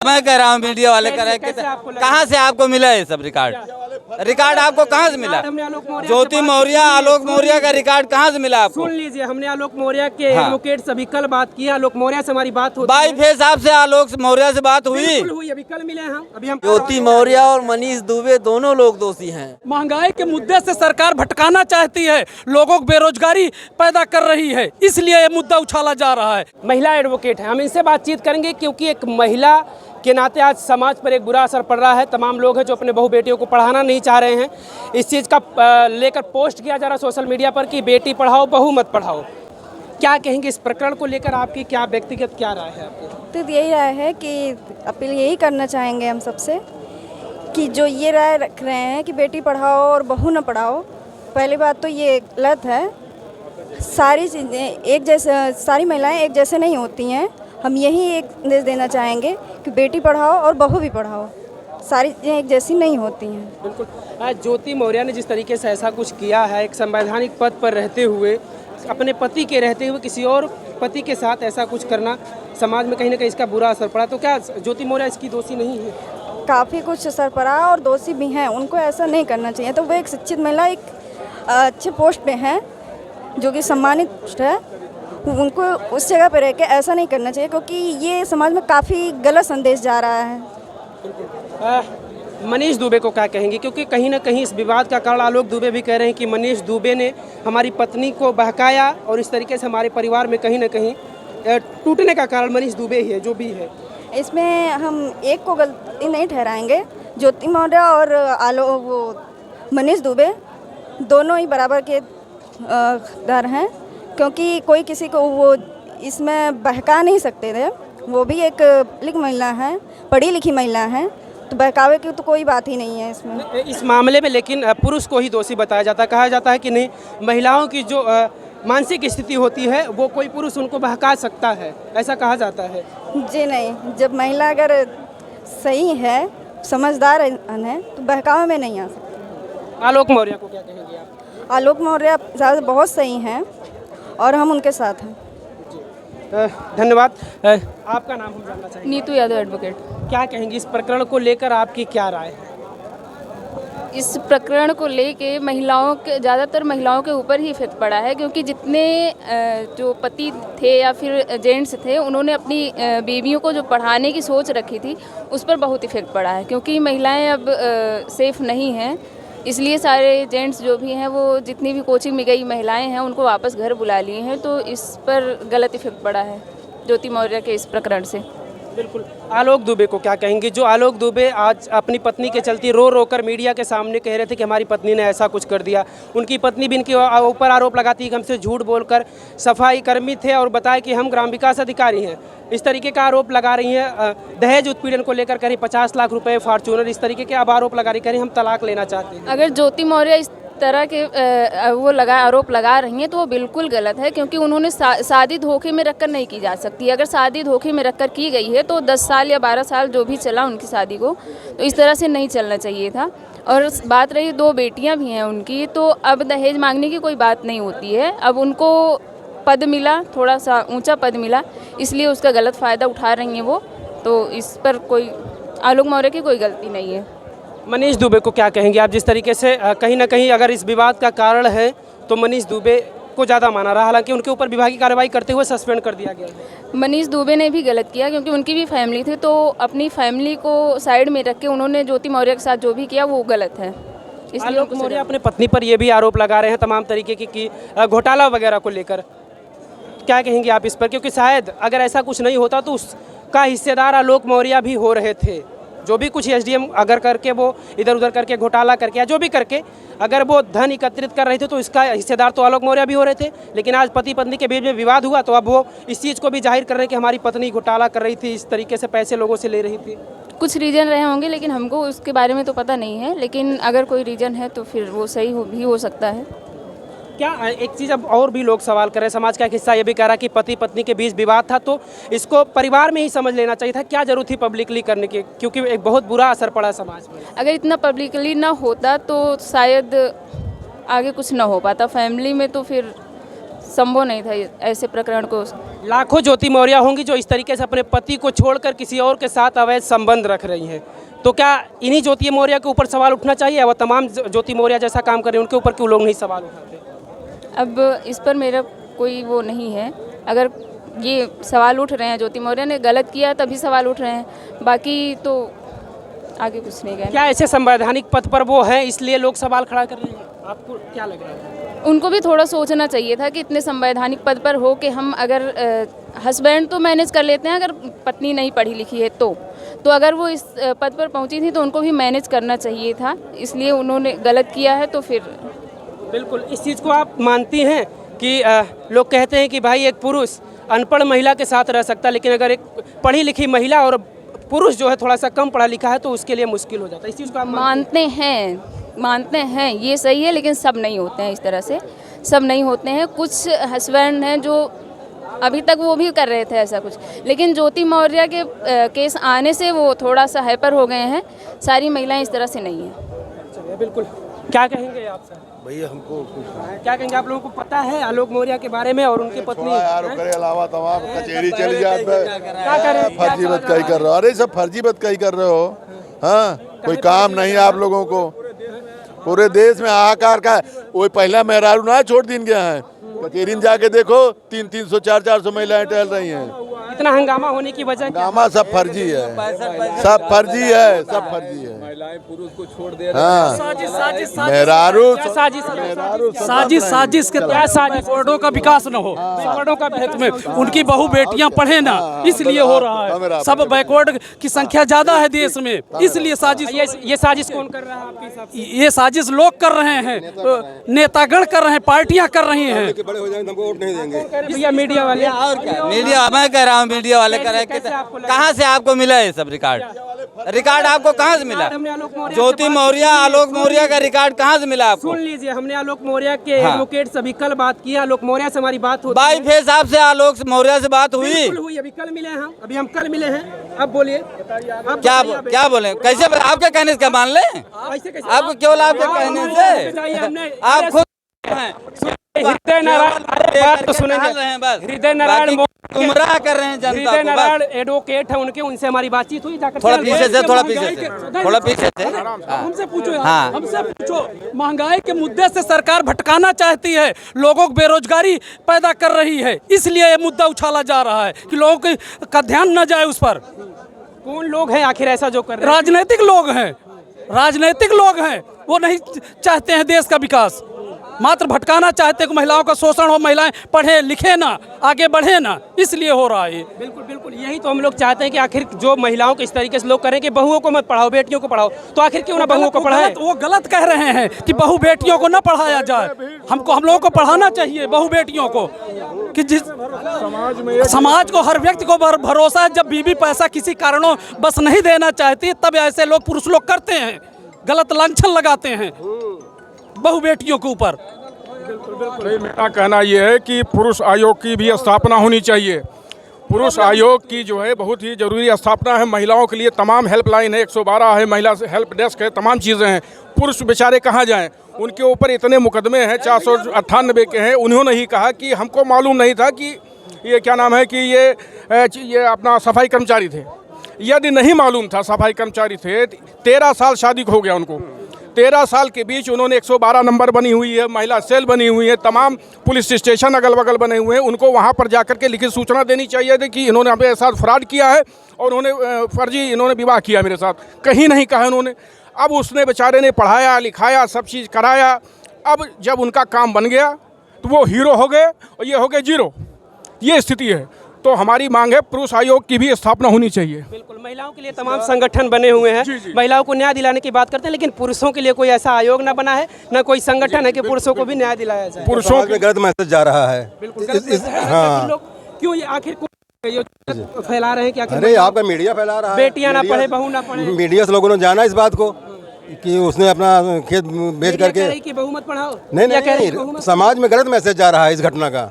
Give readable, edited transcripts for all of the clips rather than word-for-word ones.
मैं कह रहा हूँ मीडिया वाले कह रहे हैं कहाँ से आपको मिला है सब रिकॉर्ड आपको कहाँ से मिला? ज्योति मौर्य आलोक मौर्य का रिकॉर्ड कहाँ से मिला आपको? सुन लीजिए, हमने आलोक मौर्य के एडवोकेट से अभी कल बात की। आलोक मौर्य से हमारी बात हुई, बाई फेस आपसे आलोक मौर्य से बात हुई अभी कल मिले हम। ज्योति मौर्य और मनीष दुबे दोनों लोग दोषी हैं। महंगाई के मुद्दे से सरकार भटकाना चाहती है, लोगों को बेरोजगारी पैदा कर रही है, इसलिए ये मुद्दा उछाला जा रहा है। महिला एडवोकेट है, हम इनसे बातचीत करेंगे क्योंकि एक महिला के नाते आज समाज पर एक बुरा असर पड़ रहा है। तमाम लोग हैं जो अपने बहू बेटियों को पढ़ाना नहीं चाह रहे हैं। इस चीज़ का लेकर पोस्ट किया जा रहा है सोशल मीडिया पर कि बेटी पढ़ाओ बहू मत पढ़ाओ। क्या कहेंगे इस प्रकरण को लेकर? आपकी क्या व्यक्तिगत क्या राय है आपकी? तो यही राय है कि अपील यही करना चाहेंगे हम सबसे कि जो ये राय रख रहे हैं कि बेटी पढ़ाओ और बहू न पढ़ाओ, पहली बात तो ये गलत है। सारी चीज़ें एक जैसे, सारी महिलाएं एक जैसे नहीं होती हैं। हम यही एक संदेश देना चाहेंगे कि बेटी पढ़ाओ और बहू भी पढ़ाओ, सारी चीज़ें एक जैसी नहीं होती हैं। बिल्कुल। ज्योति मौर्य ने जिस तरीके से ऐसा कुछ किया है, एक संवैधानिक पद पर रहते हुए, अपने पति के रहते हुए किसी और पति के साथ ऐसा कुछ करना, समाज में कहीं ना कहीं इसका बुरा असर पड़ा। तो क्या ज्योति मौर्य इसकी दोषी नहीं है? काफ़ी कुछ असर पड़ा और दोषी भी हैं, उनको ऐसा नहीं करना चाहिए। तो वो एक शिक्षित महिला, एक अच्छे पोस्ट पे हैं, जो कि सम्मानित पोस्ट है, उनको उस जगह पे रह के ऐसा नहीं करना चाहिए, क्योंकि ये समाज में काफ़ी गलत संदेश जा रहा है। मनीष दुबे को क्या कहेंगे? क्योंकि कहीं ना कहीं इस विवाद का कारण आलोक दुबे भी कह रहे हैं कि मनीष दुबे ने हमारी पत्नी को बहकाया और इस तरीके से हमारे परिवार में कहीं ना कहीं टूटने का कारण मनीष दुबे ही है, जो भी है। इसमें हम एक को गलती नहीं ठहराएंगे। ज्योति मौर्य और मनीष दुबे दोनों ही बराबर के दर हैं, क्योंकि कोई किसी को वो इसमें बहका नहीं सकते थे। वो भी एक लिख महिला है, पढ़ी लिखी महिला है, तो बहकावे की तो कोई बात ही नहीं है इसमें। इस मामले में लेकिन पुरुष को ही दोषी बताया जाता है। कहा जाता है कि नहीं, महिलाओं की जो मानसिक स्थिति होती है वो कोई पुरुष उनको बहका सकता है, ऐसा कहा जाता है। जी नहीं, जब महिला अगर सही है, समझदार है, तो बहकावे में नहीं आ सकती। आलोक मौर्य को क्या कहेंगे आप? आलोक मौर्य बहुत सही हैं और हम उनके साथ हैं। धन्यवाद। आपका नाम हम जानना चाहेंगे? नीतू यादव एडवोकेट। क्या कहेंगे इस प्रकरण को लेकर, आपकी क्या राय है? इस प्रकरण को लेके महिलाओं के, ज़्यादातर महिलाओं के ऊपर ही इफेक्ट पड़ा है, क्योंकि जितने जो पति थे या फिर जेंट्स थे, उन्होंने अपनी बीवियों को जो पढ़ाने की सोच रखी थी उस पर बहुत इफेक्ट पड़ा है। क्योंकि महिलाएं अब सेफ़ नहीं हैं, इसलिए सारे जेंट्स जो भी हैं वो जितनी भी कोचिंग में गई महिलाएं हैं उनको वापस घर बुला लिए हैं। तो इस पर गलत इफेक्ट पड़ा है ज्योति मौर्य के इस प्रकरण से। बिल्कुल। आलोक दुबे को क्या कहेंगे? जो आलोक दुबे आज अपनी पत्नी के चलते रो रो कर मीडिया के सामने कह रहे थे कि हमारी पत्नी ने ऐसा कुछ कर दिया। उनकी पत्नी भी इनके ऊपर आरोप लगाती है कि हमसे झूठ बोलकर सफाई कर्मी थे और बताया कि हम ग्राम विकास अधिकारी हैं। इस तरीके का आरोप लगा रही हैं। दहेज उत्पीड़न को लेकर करीब 50 लाख रुपए, फॉर्चूनर, इस तरीके के अब आरोप लगा रही, कह रही हम तलाक लेना चाहते हैं। अगर ज्योति मौर्य इस तरह के आरोप लगा रही हैं तो वो बिल्कुल गलत है, क्योंकि उन्होंने शादी धोखे में रखकर नहीं की जा सकती। अगर शादी धोखे में रखकर की गई है तो 10 साल या 12 साल जो भी चला उनकी शादी को, तो इस तरह से नहीं चलना चाहिए था। और बात रही 2 बेटियां भी हैं उनकी, तो अब दहेज मांगने की कोई बात नहीं होती है। अब उनको पद मिला, थोड़ा सा ऊंचा पद मिला, इसलिए उसका गलत फ़ायदा उठा रही हैं वो। तो इस पर कोई आलोक मौर्य की कोई गलती नहीं है। मनीष दुबे को क्या कहेंगे आप? जिस तरीके से कहीं ना कहीं अगर इस विवाद का कारण है तो मनीष दुबे को ज़्यादा माना रहा, हालांकि उनके ऊपर विभागीय कार्रवाई करते हुए सस्पेंड कर दिया गया है। मनीष दुबे ने भी गलत किया, क्योंकि उनकी भी फैमिली थी, तो अपनी फैमिली को साइड में रख के उन्होंने ज्योति मौर्य के साथ जो भी किया वो गलत है। आलोक मौर्य अपने पत्नी पर ये भी आरोप लगा रहे हैं तमाम तरीके की घोटाला वगैरह को लेकर, क्या कहेंगे आप इस पर? क्योंकि शायद अगर ऐसा कुछ नहीं होता तो उसका हिस्सेदार आलोक मौर्य भी हो रहे थे। जो भी कुछ एसडीएम अगर करके वो इधर उधर करके घोटाला करके या जो भी करके अगर वो धन एकत्रित कर रहे थे तो इसका हिस्सेदार तो आलोक मौर्य भी हो रहे थे। लेकिन आज पति पत्नी के बीच में विवाद हुआ तो अब वो इस चीज़ को भी जाहिर कर रहे हैं कि हमारी पत्नी घोटाला कर रही थी, इस तरीके से पैसे लोगों से ले रही थी। कुछ रीज़न रहे होंगे, लेकिन हमको उसके बारे में तो पता नहीं है। लेकिन अगर कोई रीज़न है तो फिर वो सही भी हो सकता है। क्या एक चीज़ अब और भी लोग सवाल कर रहे हैं, समाज का एक हिस्सा ये भी कह रहा है कि पति पत्नी के बीच विवाद था तो इसको परिवार में ही समझ लेना चाहिए था, क्या जरूरत थी पब्लिकली करने की? क्योंकि एक बहुत बुरा असर पड़ा समाज में। अगर इतना पब्लिकली ना होता तो शायद आगे कुछ ना हो पाता। फैमिली में तो फिर संभव नहीं था ऐसे प्रकरण को। लाखों ज्योति मौर्य होंगी जो इस तरीके से अपने पति को छोड़कर किसी और के साथ अवैध संबंध रख रही हैं, तो क्या इन्हीं ज्योति मौर्य के ऊपर सवाल उठना चाहिए? वह तमाम ज्योति मौर्य जैसा काम कर रहे हैं उनके ऊपर क्यों लोग नहीं सवाल उठाते? अब इस पर मेरा कोई वो नहीं है। अगर ये सवाल उठ रहे हैं, ज्योति मौर्य ने गलत किया तभी सवाल उठ रहे हैं, बाकी तो आगे कुछ नहीं कहना। क्या ऐसे संवैधानिक पद पर वो हैं इसलिए लोग सवाल खड़ा कर रहे हैं? आपको क्या लग रहा है? उनको भी थोड़ा सोचना चाहिए था कि इतने संवैधानिक पद पर हो कि हम अगर हस्बैंड तो मैनेज कर लेते हैं, अगर पत्नी नहीं पढ़ी लिखी है तो अगर वो इस पद पर पहुंची थी तो उनको भी मैनेज करना चाहिए था, इसलिए उन्होंने गलत किया है। तो फिर बिल्कुल इस चीज़ को आप मानती हैं कि लोग कहते हैं कि भाई एक पुरुष अनपढ़ महिला के साथ रह सकता है, लेकिन अगर एक पढ़ी लिखी महिला और पुरुष जो है थोड़ा सा कम पढ़ा लिखा है तो उसके लिए मुश्किल हो जाता है? इस चीज़ को आप मानते हैं ये सही है, लेकिन सब नहीं होते हैं इस तरह से, सब नहीं होते हैं। कुछ हस्बैंड हैं जो अभी तक वो भी कर रहे थे ऐसा कुछ, लेकिन ज्योति मौर्य के केस आने से वो थोड़ा सा हाइपर हो गए हैं। सारी महिलाएं इस तरह से नहीं हैं। बिल्कुल। क्या कहेंगे आप सर? भैया हमको क्या कहेंगे? आप लोगों को पता है आलोक मौर्य के बारे में और उनकी पत्नी? यार करे अलावा तमाम कचेरी चली जाते क्या करें? फर्जी बात कहीं कर रहे हो। अरे सब फर्जी बात कहीं कर रहे हो। हाँ, कोई काम नहीं है आप लोगों को। पूरे देश में हाहाकार का वो पहला मेहरारू ना छोड़ दिन गया है। कचेरी में जाके देखो 300 400 महिलाएं टहल रही हैं। इतना हंगामा होने की वजह क्या? हंगामा सब फर्जी है, सब फर्जी है, सब फर्जी है। महिलाएं पुरुष को छोड़ दे हाँ, मेहरारू साजिश के तहत बैकवर्डों का विकास न हो, बैकवर्डों का हित में उनकी बहु बेटियां पढ़े ना, इसलिए हो रहा है। सब बैकवर्ड की संख्या ज्यादा है देश में, इसलिए साजिश। ये साजिश कौन कर रहा है आपके हिसाब से? ये साजिश लोग कर रहे हैं, नेतागण कर रहे हैं, पार्टियां कर रही हैं। बड़े हो जाएंगे हमको वोट नहीं देंगे। भैया मीडिया वाले और क्या मीडिया, मैं कह रहा हूँ मीडिया वाले कर रहे हैं। कहाँ से आपको मिला ये सब रिकॉर्ड आपको कहाँ से मिला? ज्योति मौर्य, आलोक मौर्य का रिकॉर्ड कहाँ से मिला आपको? सुन लीजिए, हमने आलोक मौर्य के एडवोकेट से अभी कल बात की। आलोक मौर्य से हमारी बात हुई, बाई फेस आपसे आलोक मौर्य से बात हुई? अभी कल मिले हैं, अभी हम कल मिले हैं। अब बोलिए क्या बोले? कैसे आपके कहने से क्या मान ले? आपको केवल आपके कहने से आप खुद हृदय नारायण बात तो सुनेंगे। हृदय नारायण गुमराह कर रहे हैं जनता को। हृदय नारायण एडवोकेट है उनके, उनसे हमारी बातचीत हुई। थोड़ा पीछे से हमसे पूछो, हमसे पूछो। महंगाई के मुद्दे से सरकार भटकाना चाहती है, लोगों को बेरोजगारी पैदा कर रही है, इसलिए ये मुद्दा उछाला जा रहा है कि लोगों का ध्यान न जाए उस पर। कौन लोग हैं आखिर ऐसा जो कर रहे हैं? राजनीतिक लोग हैं, वो नहीं चाहते हैं देश का विकास, मात्र भटकाना चाहते हैं कि महिलाओं का शोषण हो, महिलाएं पढ़े लिखे ना, आगे बढ़े ना, इसलिए हो रहा है। बिल्कुल यही तो हम लोग चाहते हैं कि आखिर जो महिलाओं को इस तरीके से लोग करें कि बहुओं को मत पढ़ाओ, बेटियों को पढ़ाओ, तो आखिर क्यों ना बहुओं को पढ़ाएं? वो गलत कह रहे हैं कि बहु बेटियों को न पढ़ाया जाए। हम लोगों को पढ़ाना चाहिए बहु बेटियों को, कि जिस समाज को, हर व्यक्ति को भरोसा है, जब बीवी पैसा किसी कारणों बस नहीं देना चाहती तब ऐसे लोग पुरुष लोग करते हैं, गलत लांछन लगाते हैं बहु बेटियों के ऊपर। मेरा कहना यह है कि पुरुष आयोग की भी स्थापना होनी चाहिए। पुरुष आयोग की जो है बहुत ही जरूरी स्थापना है। महिलाओं के लिए तमाम हेल्पलाइन है, 112 है, महिला हेल्प डेस्क है, तमाम चीज़ें हैं। पुरुष बेचारे कहाँ जाएं? उनके ऊपर इतने मुकदमे हैं, 498 के हैं। उन्होंने ही कहा कि हमको मालूम नहीं था कि ये क्या नाम है कि ये अपना सफाई कर्मचारी थे। यदि नहीं मालूम था सफाई कर्मचारी थे, 13 साल शादी हो गया उनको, 13 साल के बीच उन्होंने 112 नंबर बनी हुई है, महिला सेल बनी हुई है, तमाम पुलिस स्टेशन अगल बगल बने हुए हैं। उनको वहाँ पर जाकर के लिखित सूचना देनी चाहिए थी कि इन्होंने मेरे साथ फ्रॉड किया है और उन्होंने फर्जी इन्होंने विवाह किया मेरे साथ। कहीं नहीं कहा उन्होंने। अब उसने बेचारे ने पढ़ाया लिखाया, सब चीज़ कराया। अब जब उनका काम बन गया तो वो हीरो हो गए और ये हो गए जीरो। ये स्थिति है। तो हमारी मांग है पुरुष आयोग की भी स्थापना होनी चाहिए। बिल्कुल, महिलाओं के लिए तमाम संगठन बने हुए हैं, महिलाओं को न्याय दिलाने की बात करते हैं, लेकिन पुरुषों के लिए कोई ऐसा आयोग ना बना है, ना कोई संगठन है कि पुरुषों को भी न्याय दिलाया जाए। पुरुषों में गलत मैसेज जा रहा है। क्यों ये आखिर फैला रहे हैं कि अरे आपका मीडिया फैला रहा है, बेटियां ना पढ़े, बहू ना पढ़े। मीडिया से लोगों ने जाना इस बात को कि उसने अपना खेत बेच करके बहू मत पढ़ाओ। नहीं, समाज में गलत मैसेज जा रहा है इस घटना का।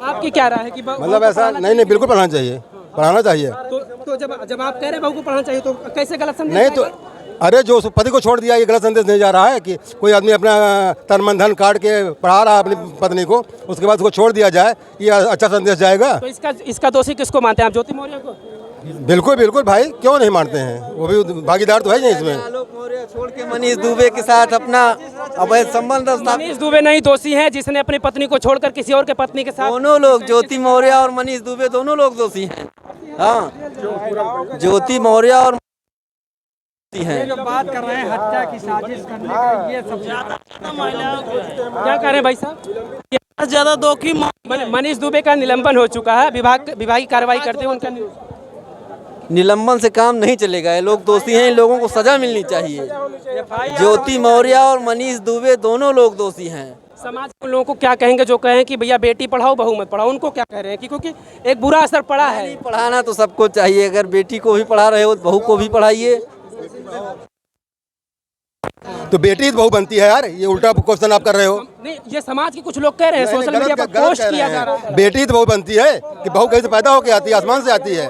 आपकी क्या राय है कि मतलब ऐसा नहीं, बिल्कुल पढ़ाना चाहिए, पढ़ाना चाहिए। तो जब आप कह रहे बहू को पढ़ाना चाहिए तो कैसे गलत समझे? नहीं तो अरे जो उस पति को छोड़ दिया, ये गलत संदेश नहीं जा रहा है कि कोई आदमी अपना तन मन धन काट के पढ़ा रहा है अपनी पत्नी को, उसके बाद उसको छोड़ दिया जाए, ये अच्छा संदेश जाएगा। तो इसका दोषी किसको मानते हैं आप, ज्योति मौर्य को? बिल्कुल बिल्कुल भाई, क्यों नहीं मानते हैं, वो भी भागीदार तो है नहीं इसमें। आलोक मौर्य छोड़ के मनीष दुबे के साथ अपना अवैध संबंध मनीष दुबे नहीं दोषी हैं, जिसने अपनी पत्नी को छोड़कर किसी और के पत्नी के साथ। दोनों लोग, ज्योति मौर्य और मनीष दुबे दोनों लोग दोषी हैं। हाँ, ज्योति मौर्य और हैं। जो बात कर रहे हैं हत्या की साजिश करने का, ये सब क्या कह रहे हैं भाई साहब? ज़्यादा दोषी मनीष दुबे का निलंबन हो चुका है, विभागीय कार्रवाई करते हुए उनका निलंबन से काम नहीं चलेगा, ये लोग दोषी हैं, इन लोगों को सजा मिलनी चाहिए। ज्योति मौर्य और मनीष दुबे दोनों लोग दोषी हैं। समाज के लोगों को क्या कहेंगे जो कहें कि भैया बेटी पढ़ाओ बहू मत पढ़ाओ, उनको क्या कह रहे हैं कि क्योंकि एक बुरा असर पड़ा है। पढ़ाना तो सबको चाहिए, अगर बेटी को भी पढ़ा रहे हो तो बहू को भी पढ़ाइए। तो बेटी तो बहू बनती है यार, ये उल्टा क्वेश्चन आप कर रहे हो। नहीं, ये समाज के कुछ लोग कह रहे हैं, सोशल मीडिया पर पोस्ट किया जा रहा है। बेटी तो बहू बनती है कि बहू कहीं से पैदा होकर आती है, आसमान से आती है।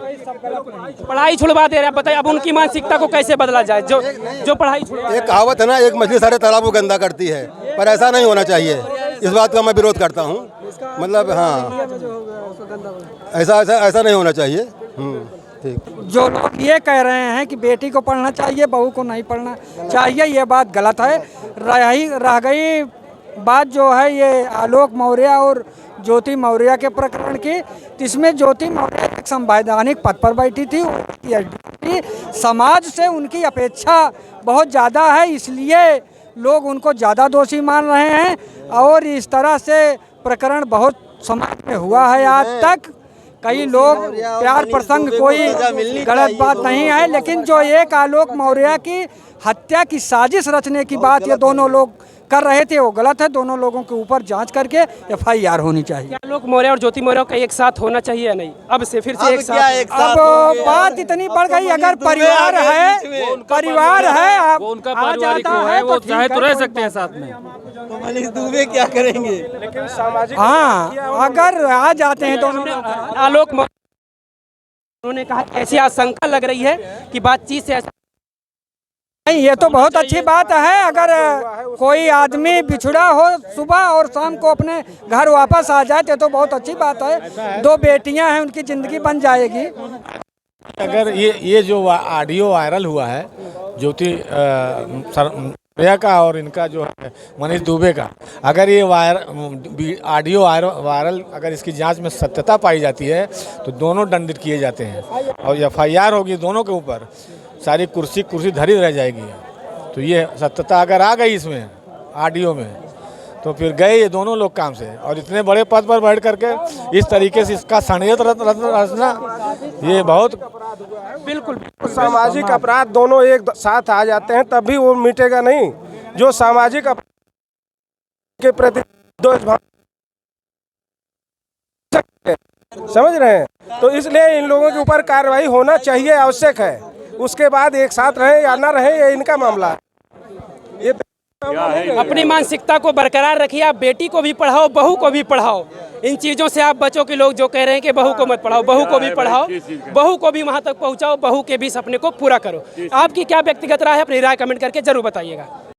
पढ़ाई छुड़वा दे रहे हैं, बताइए अब उनकी मानसिकता को कैसे बदला जाए, जो पढ़ाई छुड़वा। एक कहावत है ना, एक मछली सारे तालाब को गंदा करती है, पर ऐसा नहीं होना चाहिए। इस बात का मैं विरोध करता हूँ, मतलब हाँ, ऐसा नहीं होना चाहिए। जो लोग ये कह रहे हैं कि बेटी को पढ़ना चाहिए बहू को नहीं पढ़ना चाहिए, ये बात गलत है। रह गई बात जो है ये आलोक मौर्य और ज्योति मौर्य के प्रकरण की, इसमें ज्योति मौर्य एक संवैधानिक पद पर बैठी थी, समाज से उनकी अपेक्षा बहुत ज़्यादा है, इसलिए लोग उनको ज़्यादा दोषी मान रहे हैं। और इस तरह से प्रकरण बहुत समाज में हुआ है आज तक। कई लोग प्यार प्रसंग कोई गलत बात नहीं है, लेकिन जो एक आलोक मौर्य की हत्या की साजिश रचने की बात ये दोनों लोग कर रहे थे, वो गलत है। दोनों लोगों के ऊपर जांच करके FIR होनी चाहिए। आलोक मौर्य और ज्योति मौर्य का एक साथ होना चाहिए या नहीं? अब से फिर से एक साथ। अब बात इतनी बढ़ गई, अगर परिवार है आप उनका आ जाता है वो तो चाहे तो रह सकते हैं साथ में। तो मनीष दुबे क्या करेंगे? लेकिन सामाजिक, हाँ, अगर आ जाते हैं दोनों। आलोक मौर्य उन्होंने कहा ऐसी आशंका लग रही है कि बातचीत से नहीं, ये तो बहुत अच्छी बात है। अगर कोई आदमी बिछड़ा हो सुबह और शाम को अपने घर वापस आ जाए तो बहुत अच्छी बात है। दो बेटियां हैं, उनकी जिंदगी बन जाएगी। अगर ये जो ऑडियो वायरल हुआ है ज्योति मौर्य का और इनका जो है मनीष दुबे का, अगर ये ऑडियो वायरल अगर इसकी जांच में सत्यता पाई जाती है तो दोनों दंडित किए जाते हैं और FIR होगी दोनों के ऊपर, सारी कुर्सी धरी रह जाएगी। तो ये सत्यता अगर आ गई इसमें ऑडियो में तो फिर गए ये दोनों लोग काम से। और इतने बड़े पद पर बैठ करके इस तरीके से इसका षड्यंत्र रचना, ये बहुत बिल्कुल सामाजिक अपराध दोनों एक साथ आ जाते हैं तब भी वो मिटेगा नहीं। जो सामाजिक अपराध के प्रति समझ रहे हैं, तो इसलिए इन लोगों के ऊपर कार्रवाई होना चाहिए, आवश्यक है। उसके बाद एक साथ रहे या ना रहे ये इनका मामला है। ये अपनी मानसिकता को बरकरार रखिए। आप बेटी को भी पढ़ाओ, बहू को भी पढ़ाओ। इन चीज़ों से आप बच्चों के लोग जो कह रहे हैं कि बहू को मत पढ़ाओ, बहू को भी पढ़ाओ, बहू को भी वहां तक पहुंचाओ, बहू के भी सपने को पूरा करो। आपकी क्या व्यक्तिगत राय है, अपनी राय कमेंट करके जरूर बताइएगा।